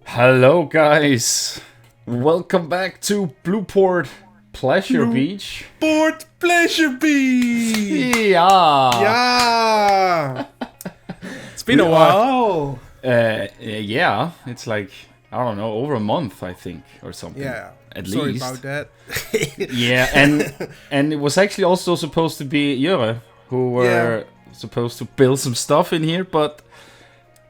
Hello, guys. Welcome back to Blueport Pleasure Beach. Blueport Pleasure Beach. Yeah. Yeah. It's been a while. Yeah. It's like I don't know, over a month, I think, or something. Yeah. At Sorry least. about that. Yeah, and it was actually also supposed to be Jurre who were supposed to build some stuff in here, but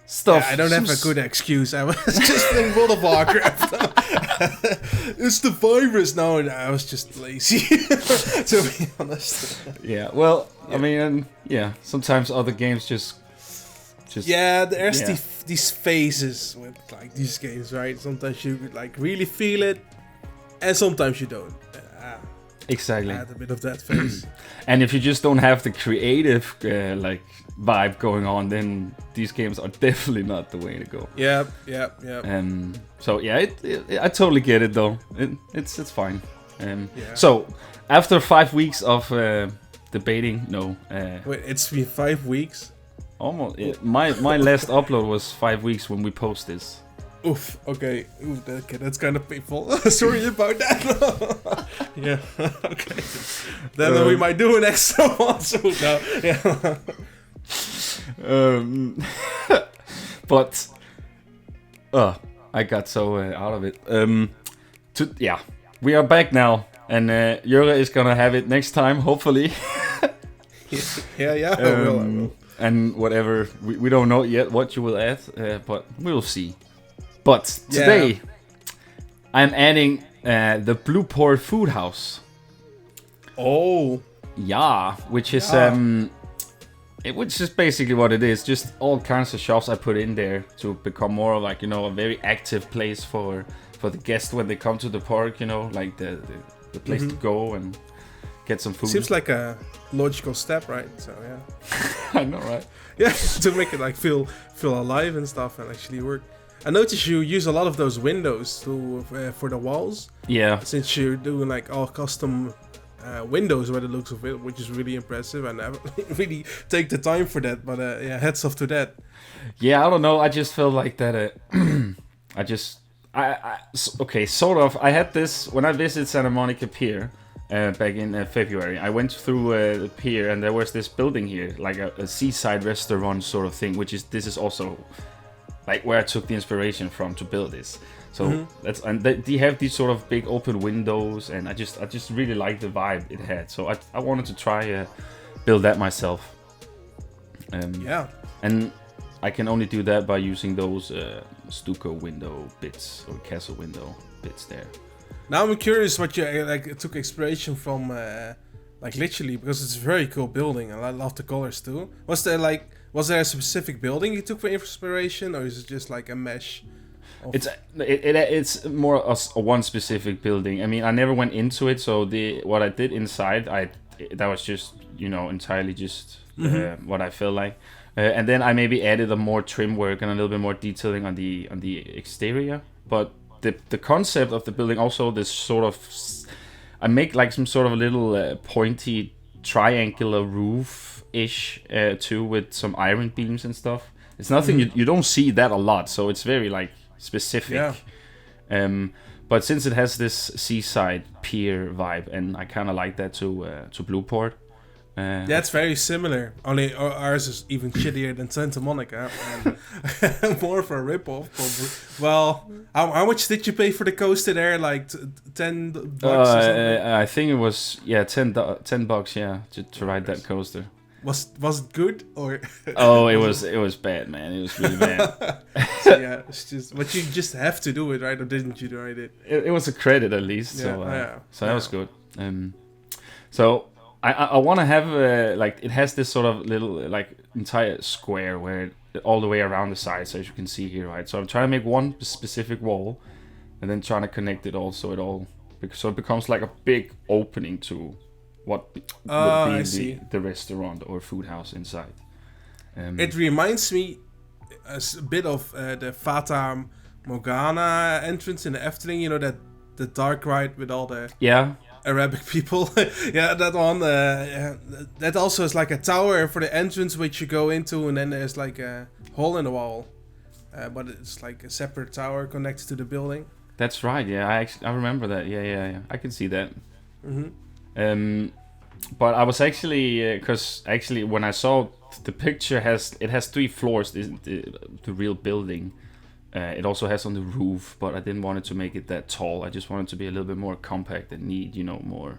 stuff. Yeah, I don't have a good excuse. I was just playing World of Warcraft. It's the virus now, and I was just lazy, to be honest. Yeah. Well, I mean, sometimes other games just. Yeah, there's these phases with like these games, right? Sometimes you like really feel it, and sometimes you don't. Exactly. I had a bit of that phase. And if you just don't have the creative vibe going on, then these games are definitely not the way to go. Yep. So yeah, I totally get it though. It's fine. So after 5 weeks of debating, Wait, it's been 5 weeks. almost. My last upload was 5 weeks when we post this. Oof. Okay. Oof, that's kind of painful. Sorry about that. Yeah. Okay. Then we might do an extra one. So no. Yeah. But I got so out of it. We are back now, and Jurre is gonna have it next time, hopefully. Yeah. I will. And whatever, we don't know yet what you will add, but we'll see. But today, I'm adding the Blueport Foodhouse. Oh. Yeah, which is which is basically what it is. Just all kinds of shops I put in there to become more of like, a very active place for the guests when they come to the park. Like the place to go and get some food. Seems like a logical step, right? So yeah. I know, right? Yeah, to make it like feel alive and stuff and actually work. I noticed you use a lot of those windows for the walls. Yeah. Since you're doing like all custom windows by the looks of it, which is really impressive. I never really take the time for that, but hats off to that. Yeah, I don't know. I just felt like that. Okay, sort of. I had this when I visited Santa Monica Pier back in February. I went through the pier and there was this building here, like a seaside restaurant sort of thing, this is also like where I took the inspiration from to build this. So they have these sort of big open windows, and I just really liked the vibe it had. So I wanted to try build that myself. And I can only do that by using those stucco window bits or castle window bits there. Now I'm curious what you took inspiration from, like literally, because it's a very cool building and I love the colors too. Was there a specific building you took for inspiration, or is it just like a mesh? It's more a one specific building. I mean, I never went into it, so what I did inside, that was just entirely just what I felt like, and then I maybe added a more trim work and a little bit more detailing on the exterior. But the concept of the building, also this sort of, I make like some sort of a little pointy triangular roof-ish too, with some iron beams and stuff. It's nothing you don't see that a lot, so it's very like specific. But since it has this seaside pier vibe, and I kind of like that to Blueport. That's very similar. Only ours is even shittier than Santa Monica, and more for a rip-off. Well, how much did you pay for the coaster there? Like $10 or something? I think it was $10 to ride that coaster. Was it good or? Oh, it was bad, man. It was really bad. So, yeah, it's just, but you just have to do it, right? Or didn't you ride it? It was a credit at least, so that was good. So I want to have like, it has this sort of little like entire square where all the way around the sides, as you can see here, right? So I'm trying to make one specific wall, and then trying to connect it all so it becomes like a big opening to what would be the restaurant or food house inside. It reminds me a bit of the Fata Morgana entrance in the Efteling. That the dark ride with all the Arabic people. Yeah, that one. That also is like a tower for the entrance which you go into, and then there's like a hole in the wall. but it's like a separate tower connected to the building. That's right. Yeah, I remember that. Yeah. I can see that. Mm-hmm. But I was actually because when I saw the picture has 3 floors. The real building. It also has on the roof, but I didn't want it to make it that tall. I just wanted it to be a little bit more compact and neat, more.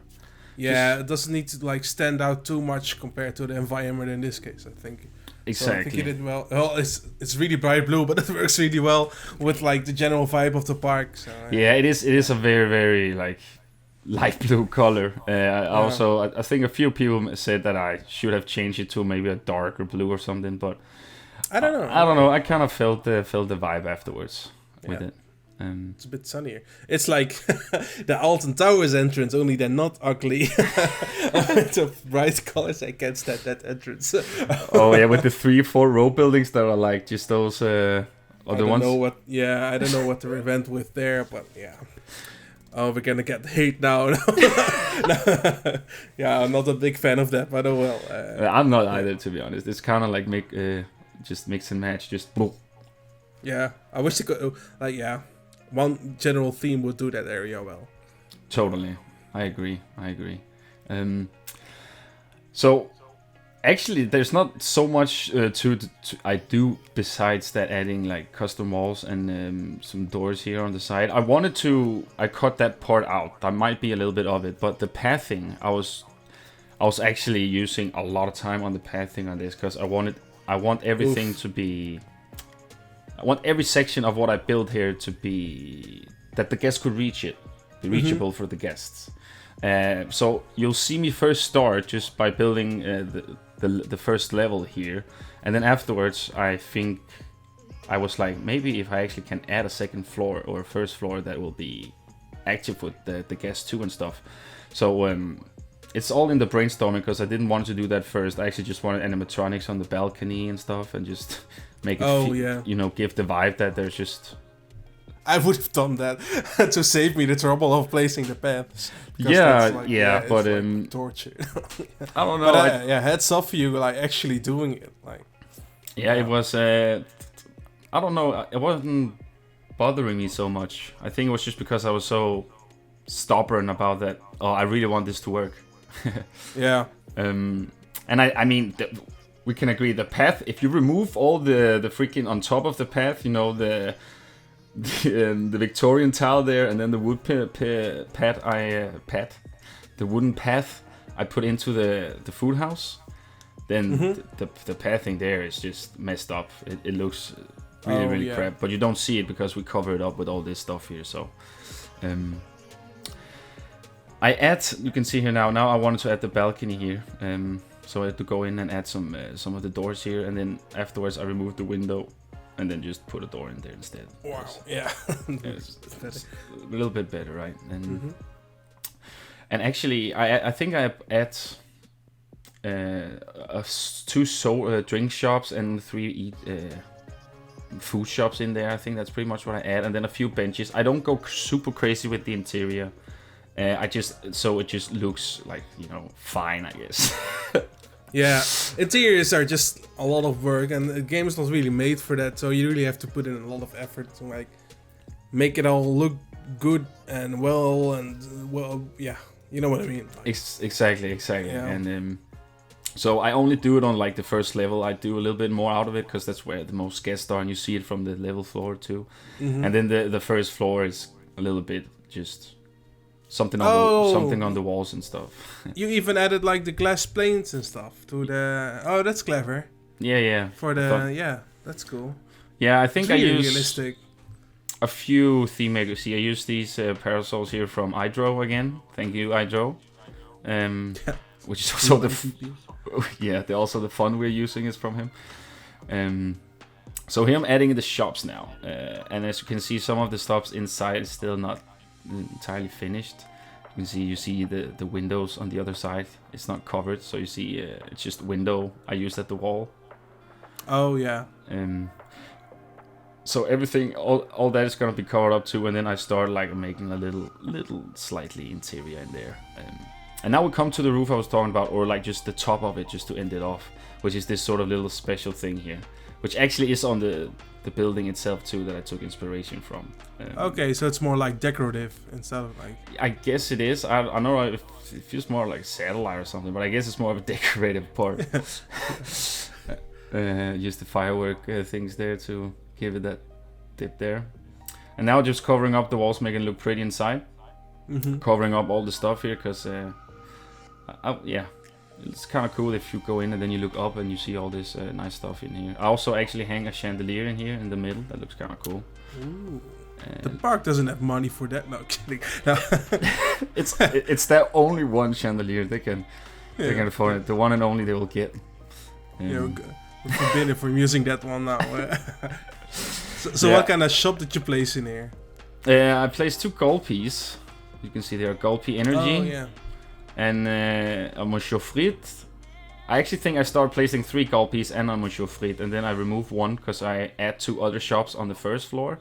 Yeah, it doesn't need to like stand out too much compared to the environment in this case, I think. Exactly. So I think it did well. Well, it's really bright blue, but it works really well with like the general vibe of the park. So, yeah, it is a very, very like light blue color. Also, I think a few people said that I should have changed it to maybe a darker blue or something, but I don't know. I don't know. I kind of felt the vibe afterwards with it. It's a bit sunnier. It's like the Alton Towers entrance, only they're not ugly. The bright colors against that entrance. Oh yeah, with the 3-4 row buildings that are like just those other ones. I don't know what to prevent with there, but yeah. Oh, we're gonna get hate now. Yeah, I'm not a big fan of that, but oh well. I'm not either, to be honest. It's kind of like just mix and match, just. Yeah, I wish it could. One general theme would do that area well. Totally, I agree. So, actually, there's not so much to I do besides that adding like custom walls and some doors here on the side. I cut that part out. There might be a little bit of it, but the pathing, I was actually using a lot of time on the pathing on this because I want everything to be. I want every section of what I built here to be that the guests could reach it, be reachable for the guests. So you'll see me first start just by building the first level here, and then afterwards I think I was like, maybe if I actually can add a second floor or a first floor that will be active with the guests too and stuff. So it's all in the brainstorming because I didn't want to do that first. I actually just wanted animatronics on the balcony and stuff and just make it give the vibe that there's just. I would have done that to save me the trouble of placing the paths. But like torture. I don't know. But heads off for you, like actually doing it, like. Yeah, it was. I don't know. It wasn't bothering me so much. I think it was just because I was so stubborn about that. Oh, I really want this to work. Yeah. And I mean, we can agree the path. If you remove all the freaking on top of the path, the Victorian tile there, and then the wood the wooden path I put into the food house, then the pathing there is just messed up. It looks really crap, but you don't see it because we cover it up with all this stuff here. So you can see here now I wanted to add the balcony here, so I had to go in and add some of the doors here, and then afterwards I removed the window and then just put a door in there instead. Wow, yeah. It's a little bit better, right? And actually I think I add 2 drink shops and 3 food shops in there. I think that's pretty much what I add, and then a few benches. I don't go super crazy with the interior. It just looks like, fine, I guess. Yeah, interiors are just a lot of work, and the game is not really made for that, so you really have to put in a lot of effort to like make it all look good and yeah, you know what I mean. Like, exactly. Yeah. And so I only do it on like the first level. I do a little bit more out of it because that's where the most guests are, and you see it from the level floor too. And then the first floor is a little bit just. Something on the walls and stuff. You even added like the glass planes and stuff to the. Oh, that's clever. Yeah. That's cool. Yeah, I think it's really I used realistic. a few theme makers. See, I used these parasols here from Hydro again. Thank you, Hydro. Which is also they're also the font we're using is from him. So here I'm adding the shops now, and as you can see, some of the stops inside is still not entirely finished. You see the windows on the other side. It's not covered, so you see it's just window I used at the wall. Oh yeah. So everything, all that is gonna be covered up too, and then I start like making a little slightly interior in there. And now we come to the roof I was talking about, or like just the top of it, just to end it off, which is this sort of little special thing here, which actually is on the the building itself too that I took inspiration from. Okay, so it's more like decorative instead of like... I guess it is. I know it feels more like a satellite or something, but I guess it's more of a decorative part. Use the firework things there to give it that dip there. And now just covering up the walls, making it look pretty inside. Covering up all the stuff here, because yeah, it's kind of cool if you go in and then you look up and you see all this nice stuff in here. I also actually hang a chandelier in here in the middle. That looks kind of cool. Ooh. The park doesn't have money for that. No, kidding. No. it's that only one chandelier they can afford it. The one and only they will get. We're forbidden from using that one now. So what kind of shop did you place in here? I placed 2 Gulpies. You can see there are Gulpi Energy. Oh, yeah. And a Monsieur Frit. I actually think I started placing 3 Gulpies and a Monsieur Frit, and then I removed one because I add 2 other shops on the first floor.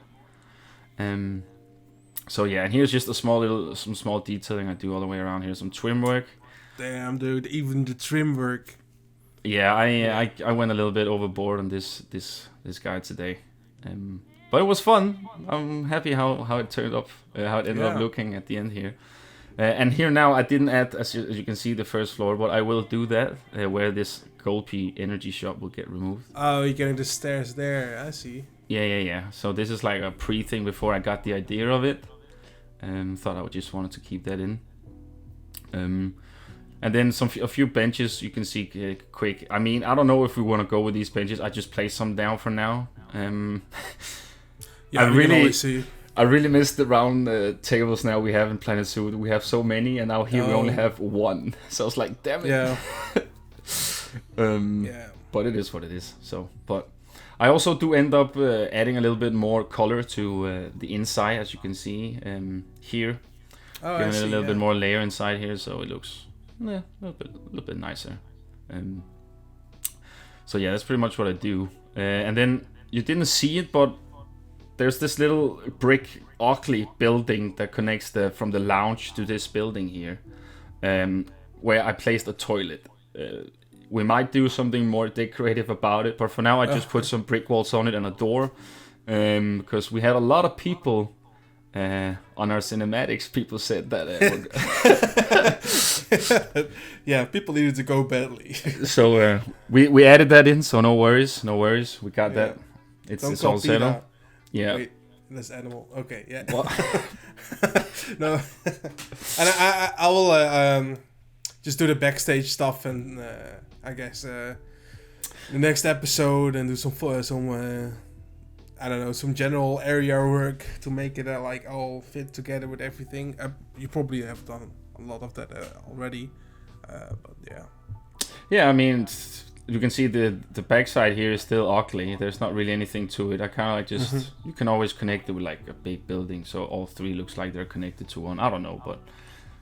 So yeah, and here's just some small detailing I do all the way around here. Some trim work. Damn, dude, even the trim work. Yeah, I went a little bit overboard on this guy today. But it was fun. I'm happy how it turned up, how it ended up looking at the end here. And here now, I didn't add, as you can see, the first floor, but I will do that, where this Gulpi energy shop will get removed. Oh, you're getting the stairs there, I see. Yeah. So this is like a pre-thing before I got the idea of it. Thought I just wanted to keep that in. And then a few benches you can see quick. I mean, I don't know if we want to go with these benches. I just place some down for now. Yeah, I really miss the round tables now we have in Planet Zoo. We have so many, and now here we only have 1. So I was like, damn it. Yeah. Yeah. But it is what it is. So, but I also do end up adding a little bit more color to the inside, as you can see here. Oh, giving it a little bit more layer inside here, so it looks a little bit nicer. So yeah, that's pretty much what I do. And then you didn't see it, but there's this little brick Oakley building that connects from the lounge to this building here, where I placed a toilet. We might do something more decorative about it, but for now I just put some brick walls on it and a door, because we had a lot of people on our cinematics. People said that yeah, people needed to go badly. So we added that in, so no worries. We got that. It's all settled. Yeah. Wait, this animal. Okay, yeah. No. And I will just do the backstage stuff, and I guess the next episode, and do some I don't know, some general area work to make it like all fit together with everything. You probably have done a lot of that already, but yeah. Yeah, I mean, you can see the backside here is still ugly. There's not really anything to it. I kind of like just you can always connect it with like a big building, so all 3 looks like they're connected to one. I don't know, but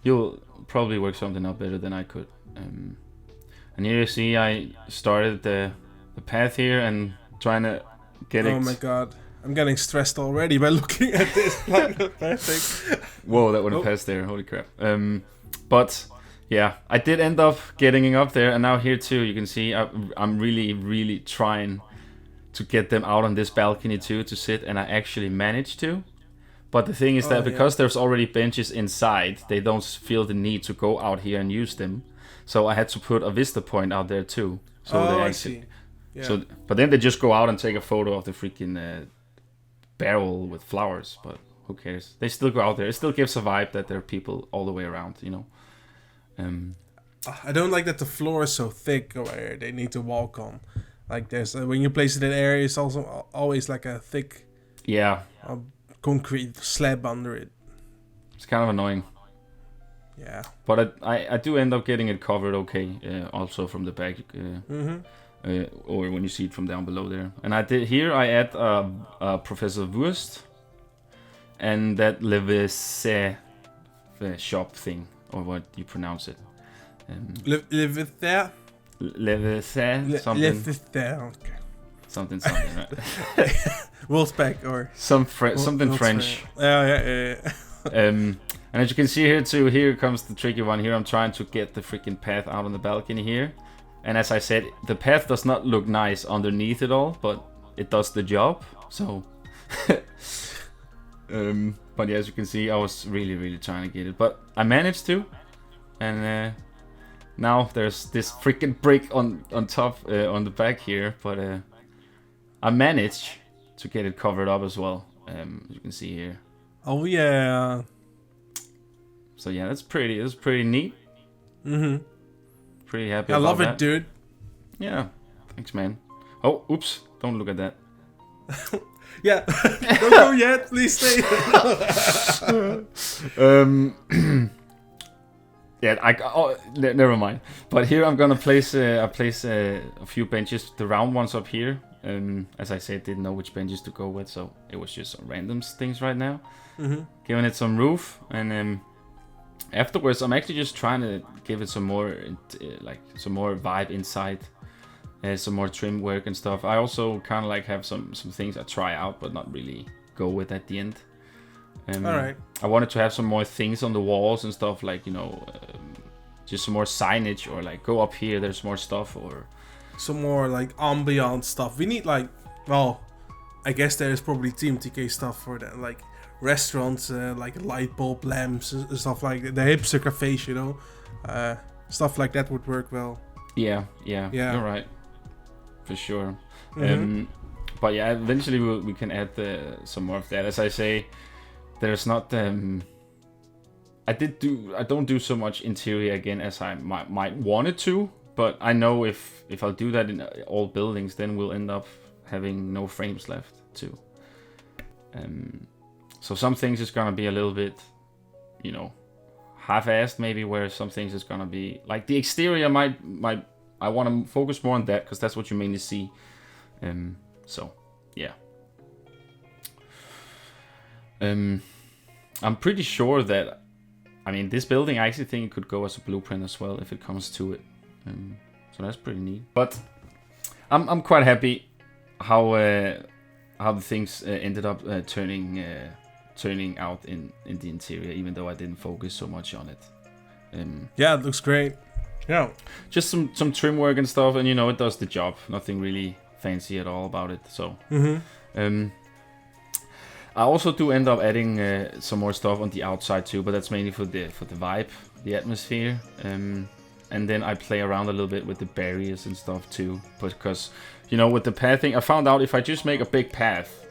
you'll probably work something out better than I could. And here you see I started the path here and trying to get it. Oh my god, I'm getting stressed already by looking at this. Like, perfect. Whoa, that wouldn't pass there. Holy crap. But yeah, I did end up getting up there, and now here too, you can see I'm really trying to get them out on this balcony too to sit, and I actually managed to. But the thing is that because there's already benches inside, they don't feel the need to go out here and use them. So I had to put a vista point out there too. So I see. Yeah. So, but then they just go out and take a photo of the freaking barrel with flowers. But who cares? They still go out there. It still gives a vibe that there are people all the way around, you know. I don't like that the floor is so thick where they need to walk on. Like there's when you place it in area, it's also always like a thick concrete slab under it. It's kind of annoying. Yeah. But I do end up getting it covered okay, also from the back, or when you see it from down below there. And I add Professor Wurst and that Levese shop thing, or what you pronounce it. Levese? Levese, something. Levese, okay. Something, right? Wolfpack or something French. Yeah. And as you can see here too, here comes the tricky one. Here I'm trying to get the freaking path out on the balcony here. And as I said, the path does not look nice underneath it all, but it does the job. So, but yeah, as you can see, I was really trying to get it, but I managed to, and now there's this freaking brick on top on the back here, but I managed to get it covered up as well. As you can see here. Oh yeah. So yeah, that's pretty neat. Mm-hmm. Pretty happy. I about love that. it, dude. Yeah, thanks, man. Oh, oops! Don't look at that. Yeah, don't go yet. Please stay. Yeah, never mind. But here I'm gonna place a few benches, the round ones up here. As I said, didn't know which benches to go with, so it was just some random things right now. Mm-hmm. Giving it some roof, and afterwards I'm actually just trying to give it some more some more vibe inside. Some more trim work and stuff. I also kind of like have some things I try out but not really go with at the end. Alright. I wanted to have some more things on the walls and stuff, like, you know, just some more signage, or like go up here, there's more stuff, or some more like ambient stuff. We need like, well, I guess there is probably TMTK stuff for that, like restaurants, like light bulb lamps and stuff like that. The hipster cafes, you know, stuff like that would work well. Yeah, you're right. For sure. Mm-hmm. But yeah, eventually we can add some more of that. As I say, there's not I don't do so much interior again as I might want it to, but I know if I'll do that in all buildings, then we'll end up having no frames left too. So some things is gonna be a little bit, you know, half-assed maybe, where some things is gonna be like the exterior might I want to focus more on that because that's what you mainly see. So yeah. I'm pretty sure that, I mean, this building, I actually think it could go as a blueprint as well if it comes to it. So that's pretty neat. But I'm quite happy how the things ended up turning out in the interior, even though I didn't focus so much on it. Yeah, it looks great. Yeah, just some trim work and stuff, and you know, it does the job. Nothing really fancy at all about it. So I also do end up adding some more stuff on the outside too, but that's mainly for the vibe, the atmosphere. And then I play around a little bit with the barriers and stuff too, because, you know, with the pathing, I found out if I just make a big path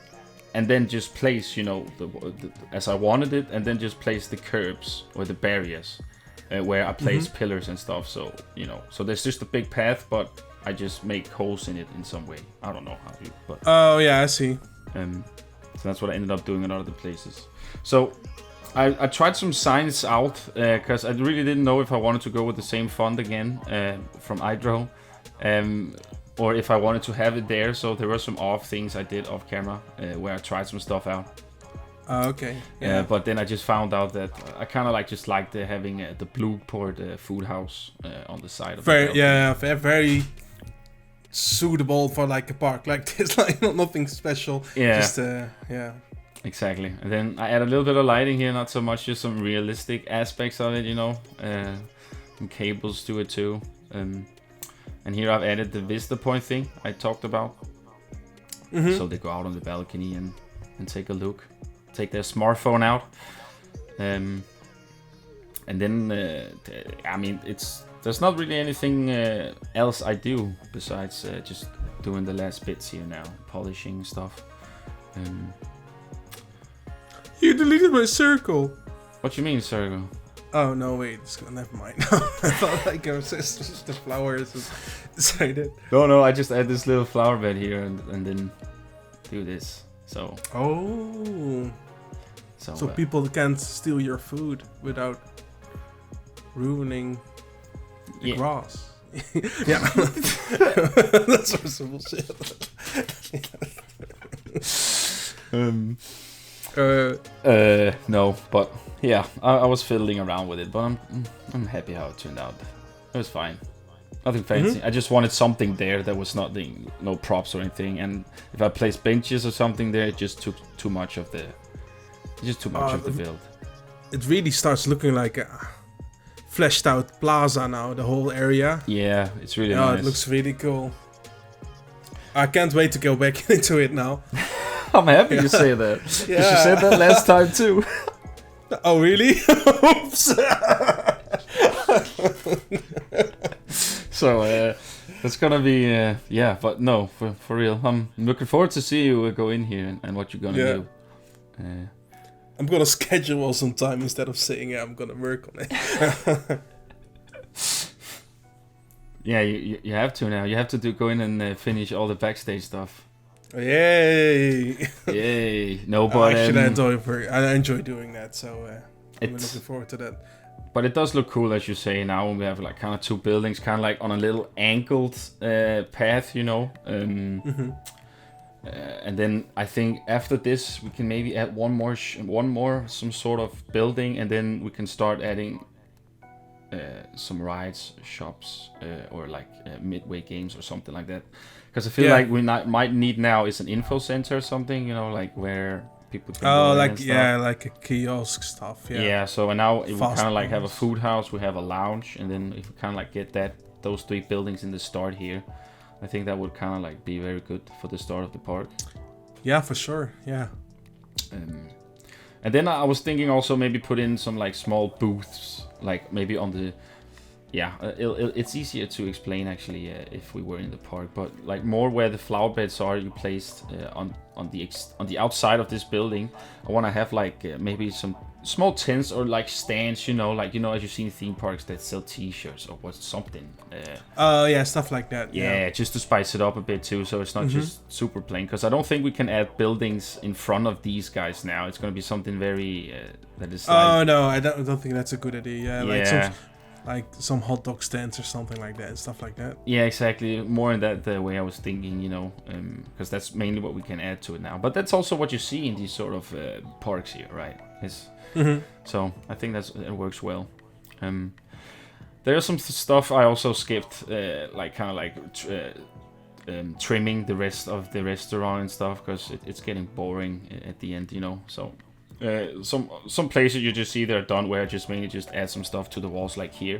and then just place, you know, the as I wanted it, and then just place the curbs or the barriers. Where I place pillars and stuff, so, you know, so there's just a big path, but I just make holes in it in some way. I don't know how to, but oh yeah, I see. So that's what I ended up doing in other places. So I tried some signs out because I really didn't know if I wanted to go with the same font again from iDraw, or if I wanted to have it there. So there were some off things I did off camera where I tried some stuff out. Okay. Yeah. But then I just found out that I kind of liked having the Blueport Foodhouse on the side of the building. Yeah, very suitable for like a park like this. Like nothing special. Yeah. Just yeah. Exactly. And then I add a little bit of lighting here, not so much, just some realistic aspects of it, you know, some cables to it too. And here I've added the Vista point thing I talked about. So they go out on the balcony and take a look. Take their smartphone out, and then I mean, there's not really anything else I do besides just doing the last bits here now, polishing stuff. You deleted my circle. What you mean, circle? Oh no, wait, never mind. I thought like it was just the flowers inside it. No, I just add this little flower bed here and then do this. So. Oh. So people can't steal your food without ruining the grass. Yeah. That's some bullshit. No, but yeah, I was fiddling around with it, but I'm happy how it turned out. It was fine. Nothing fancy. I just wanted something there that was no props or anything. And if I placed benches or something there, it just took too much of the build. It really starts looking like a fleshed out plaza now, the whole area. Yeah, it's really nice. It looks really cool. I can't wait to go back into it now. I'm happy you say that. Because you said that last time too. Oh, really? Oops. So, it's gonna be, but no, for real. I'm looking forward to see you go in here and what you're gonna do. I'm gonna schedule some time instead of saying I'm gonna work on it. Yeah, you have to now. You have to go in and finish all the backstage stuff. Yay! Yay! No, but I enjoy doing that, so I'm looking forward to that. But it does look cool, as you say. Now when we have like kind of two buildings, kind of like on a little angled path, you know. And then I think after this we can maybe add one more some sort of building, and then we can start adding some rides, shops, or like midway games or something like that. Because I feel like we might need now is an info center or something, you know, like where people can go like like a kiosk stuff. Yeah. So now we kind of like have a food house, we have a lounge, and then if we kind of like get those three buildings in the start here, I think that would kind of like be very good for the start of the park. Yeah, for sure. Yeah. And then I was thinking also maybe put in some like small booths, like maybe on the, it's easier to explain actually if we were in the park, but like more where the flower beds are, you placed on the outside of this building. I want to have like maybe some small tents or like stands, you know, like as you see in theme parks that sell T-shirts or something. Stuff like that. Yeah, just to spice it up a bit too, so it's not just super plain. Because I don't think we can add buildings in front of these guys now. It's going to be something very that is. Oh no, I don't think that's a good idea. Like some hot dog stands or something like that, and stuff like that. Yeah, exactly. More in that the way I was thinking, because that's mainly what we can add to it now. But that's also what you see in these sort of parks here, right? So I think it works well. There's some stuff I also skipped, like kind of like trimming the rest of the restaurant and stuff, because it's getting boring at the end, So some places you just see they're done where I just mainly just add some stuff to the walls, like here.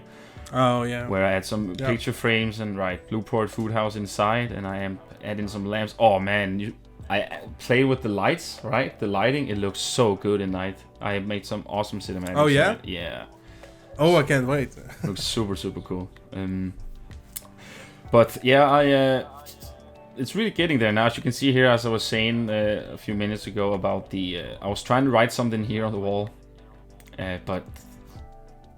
Oh yeah. Where I add some picture frames and Blueport Foodhouse inside, and I am adding some lamps. Oh man, I play with the lights, right? The lighting, it looks so good at night. I made some awesome cinematics. Oh yeah? Yeah. Oh, I can't wait. Looks super, super cool. But yeah, it's really getting there now. As you can see here, as I was saying a few minutes ago about the... I was trying to write something here on the wall, but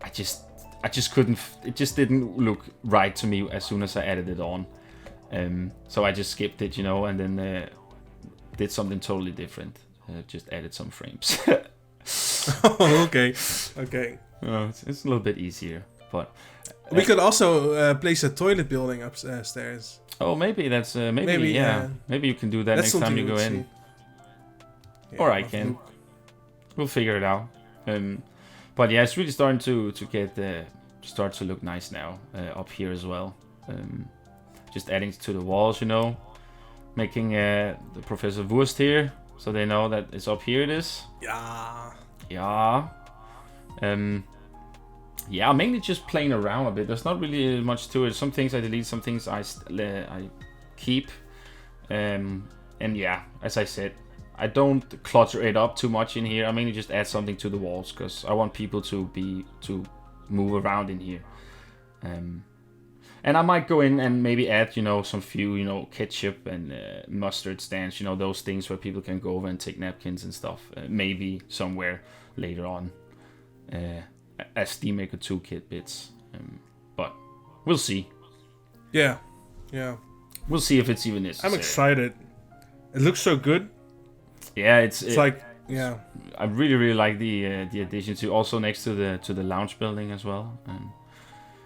I just couldn't... It just didn't look right to me as soon as I added it on. So I just skipped it, and then did something totally different. Just added some frames. Oh, okay. It's a little bit easier, but... We could also place a toilet building upstairs. Oh, maybe that's maybe yeah. Maybe you can do that next time you go in. Yeah, or I can. We'll figure it out. But yeah, it's really starting to get start to look nice now up here as well. Just adding to the walls, making the Professor Wurst here, so they know that it's up here. It is. Yeah. Yeah, mainly just playing around a bit. There's not really much to it. Some things I delete, some things I keep. And yeah, as I said, I don't clutter it up too much in here. I mainly just add something to the walls because I want people to move around in here. And I might go in and maybe add, some few, ketchup and mustard stands, those things where people can go over and take napkins and stuff. Maybe somewhere later on. As Steam Maker 2 kit bits, but we'll see. Yeah. We'll see if it's even necessary. I'm excited. It looks so good. Yeah, it's like I really like the addition to also next to the lounge building as well.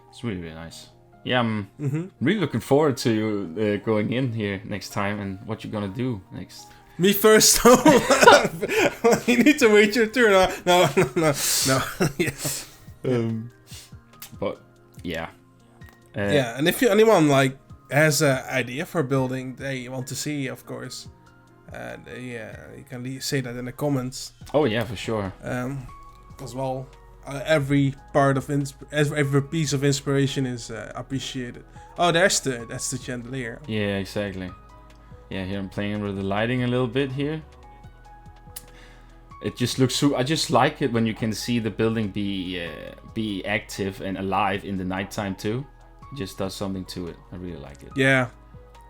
It's really nice. Yeah, I'm really looking forward to you going in here next time and what you're gonna do next. Me first. You need to wait your turn. No. Yeah. But yeah. And if anyone has an idea for a building they want to see, of course, you can say that in the comments. Oh yeah, for sure. As well, every piece of inspiration is appreciated. Oh, that's the chandelier. Yeah, exactly. Yeah, here I'm playing with the lighting a little bit here. it just looks I just like it when you can see the building be active and alive in the nighttime too. It just does something to it. I really like it. Yeah,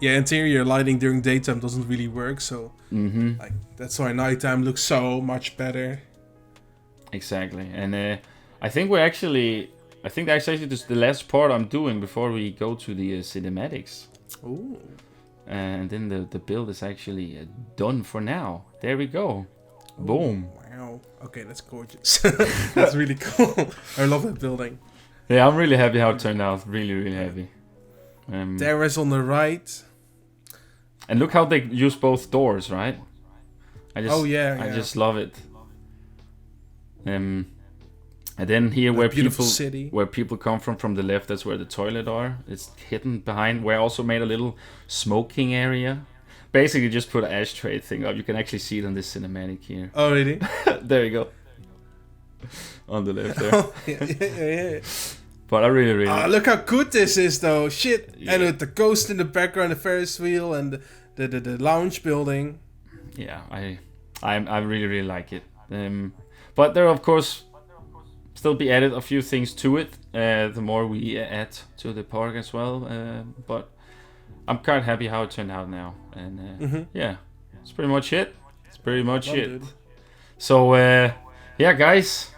interior lighting during daytime doesn't really work, so like that's why nighttime looks so much better. Exactly, and I think that's actually just the last part I'm doing before we go to the cinematics. Ooh. And then the build is actually done for now. There we go. Boom. Wow. Okay, that's gorgeous. That's really cool. I love that building. Yeah, I'm really happy how it turned out. Really, really happy. There is on the right. And look how they use both doors, right? I just love it. And then here where people come from the left, that's where the toilet are. It's hidden behind. We also made a little smoking area. Basically, just put an ashtray thing up. You can actually see it on this cinematic here. Oh, really? There you go. On the left there. Oh, yeah. But I really. Look how good this is, though. Shit. Yeah. And with the ghost in the background, the Ferris wheel, and the lounge building. Yeah, I really like it. But there, of course, still be added a few things to it. The more we add to the park as well. But I'm quite happy how it turned out now. And yeah, that's pretty much it. Dude. So yeah, guys,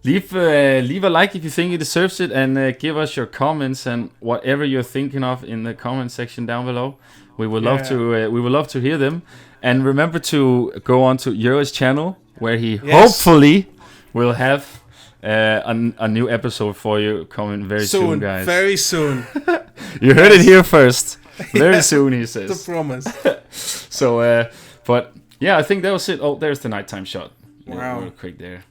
leave a like if you think it deserves it, and give us your comments and whatever you're thinking of in the comment section down below. We would love to hear them. And remember to go on to Jurre's channel, where he hopefully will have a new episode for you coming very soon, guys. Very soon. You heard it here first. Very soon, he says. The promise. So, but yeah, I think that was it. Oh, there's the nighttime shot. Wow. Real quick there.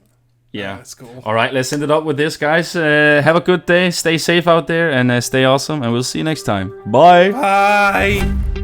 Yeah. That's cool. All right, let's end it up with this, guys. Have a good day. Stay safe out there and stay awesome. And we'll see you next time. Bye. Bye.